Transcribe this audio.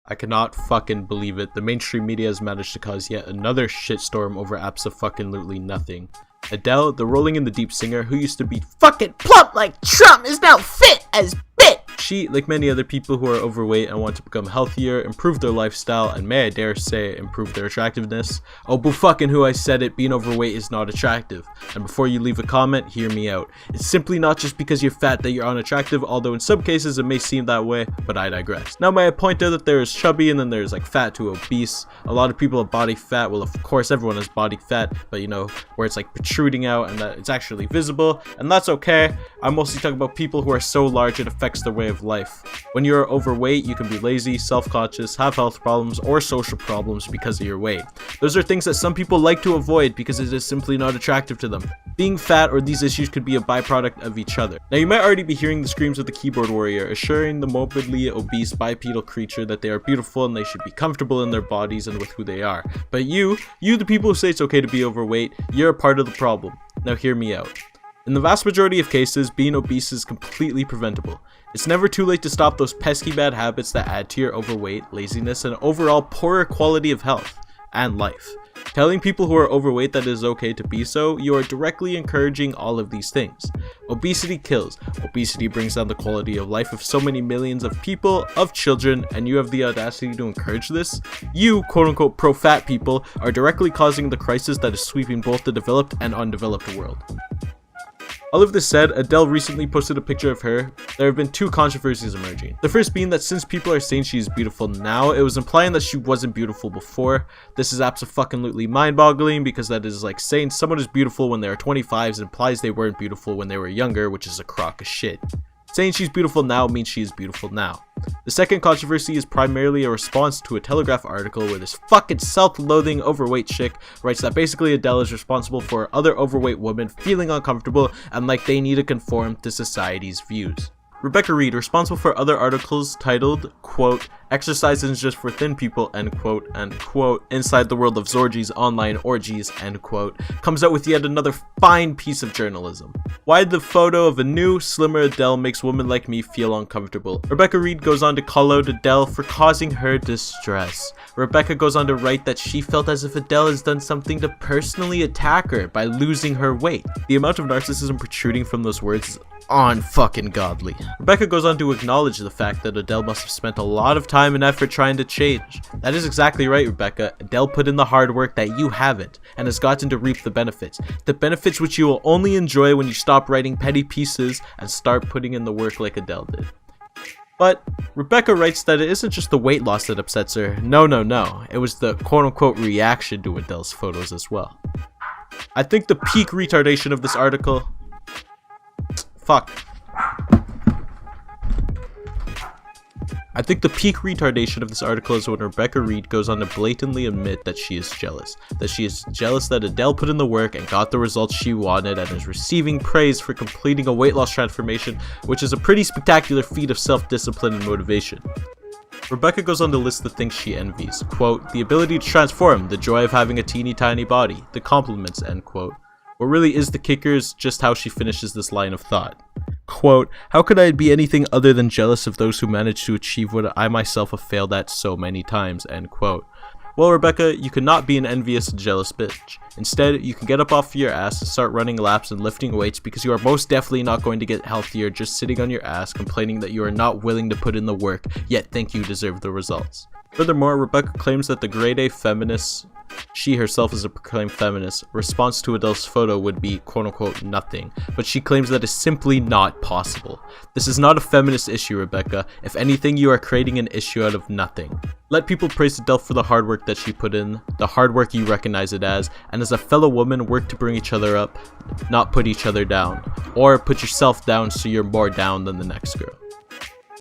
I cannot fucking believe it. The mainstream media has managed to cause yet another shitstorm over abso-fucking-lutely nothing. Adele, the Rolling in the Deep singer who used to be fucking plump like Trump, is now fit as bitch! She, like many other people who are overweight and want to become healthier, improve their lifestyle, and may I dare say, improve their attractiveness. Oh, boo fucking who I said it, being overweight is not attractive. And before you leave a comment, hear me out. It's simply not just because you're fat that you're unattractive, although in some cases it may seem that way, but I digress. Now may I point out that there is chubby and then there's like fat to obese. A lot of people have body fat, well of course everyone has body fat, but you know, where it's like protruding out and that it's actually visible, and that's okay. I'm mostly talking about people who are so large it affects their way of life. When you're overweight, you can be lazy, self-conscious, have health problems, or social problems because of your weight. Those are things that some people like to avoid because it is simply not attractive to them. Being fat or these issues could be a byproduct of each other. Now you might already be hearing the screams of the keyboard warrior, assuring the morbidly obese bipedal creature that they are beautiful and they should be comfortable in their bodies and with who they are. But you the people who say it's okay to be overweight, you're a part of the problem. Now hear me out. In the vast majority of cases, being obese is completely preventable. It's never too late to stop those pesky bad habits that add to your overweight, laziness, and overall poorer quality of health and life. Telling people who are overweight that it is okay to be so, you are directly encouraging all of these things. Obesity kills. Obesity brings down the quality of life of so many millions of people, of children, and you have the audacity to encourage this? You, quote-unquote pro-fat people, are directly causing the crisis that is sweeping both the developed and undeveloped world. All of this said, Adele recently posted a picture of her. There have been two controversies emerging. The first being that since people are saying she is beautiful now, it was implying that she wasn't beautiful before. This is abso-fucking-lutely mind-boggling because that is like saying someone is beautiful when they are 25s implies they weren't beautiful when they were younger, which is a crock of shit. Saying she's beautiful now means she is beautiful now. The second controversy is primarily a response to a Telegraph article where this fucking self-loathing overweight chick writes that basically Adele is responsible for other overweight women feeling uncomfortable and like they need to conform to society's views. Rebecca Reed, responsible for other articles titled, quote, "Exercise is just for thin people," end quote, and quote, "Inside the world of Zorgie's online orgies," end quote, comes out with yet another fine piece of journalism. Why the photo of a new, slimmer Adele makes women like me feel uncomfortable. Rebecca Reed goes on to call out Adele for causing her distress. Rebecca goes on to write that she felt as if Adele has done something to personally attack her by losing her weight. The amount of narcissism protruding from those words is unfucking-godly. Rebecca goes on to acknowledge the fact that Adele must have spent a lot of time and effort trying to change. That is exactly right, Rebecca. Adele put in the hard work that you haven't, and has gotten to reap the benefits. The benefits which you will only enjoy when you stop writing petty pieces and start putting in the work like Adele did. But Rebecca writes that it isn't just the weight loss that upsets her. No. It was the quote-unquote reaction to Adele's photos as well. I think the peak retardation of this article... I think the peak retardation of this article is when Rebecca Reed goes on to blatantly admit that she is jealous. That she is jealous that Adele put in the work and got the results she wanted and is receiving praise for completing a weight loss transformation, which is a pretty spectacular feat of self-discipline and motivation. Rebecca goes on to list the things she envies. Quote, "The ability to transform, the joy of having a teeny tiny body, the compliments," end quote. What really is the kicker is just how she finishes this line of thought. Quote, "How could I be anything other than jealous of those who manage to achieve what I myself have failed at so many times," end quote. Well, Rebecca, you cannot be an envious and jealous bitch. Instead, you can get up off your ass and start running laps and lifting weights because you are most definitely not going to get healthier just sitting on your ass complaining that you are not willing to put in the work, yet think you deserve the results. Furthermore, Rebecca claims that the grade A feminist, she herself is a proclaimed feminist, response to Adele's photo would be quote-unquote nothing, but she claims that is simply not possible. This is not a feminist issue, Rebecca. If anything, you are creating an issue out of nothing. Let people praise Adele for the hard work that she put in, the hard work you recognize it as, and as a fellow woman, work to bring each other up, not put each other down, or put yourself down so you're more down than the next girl.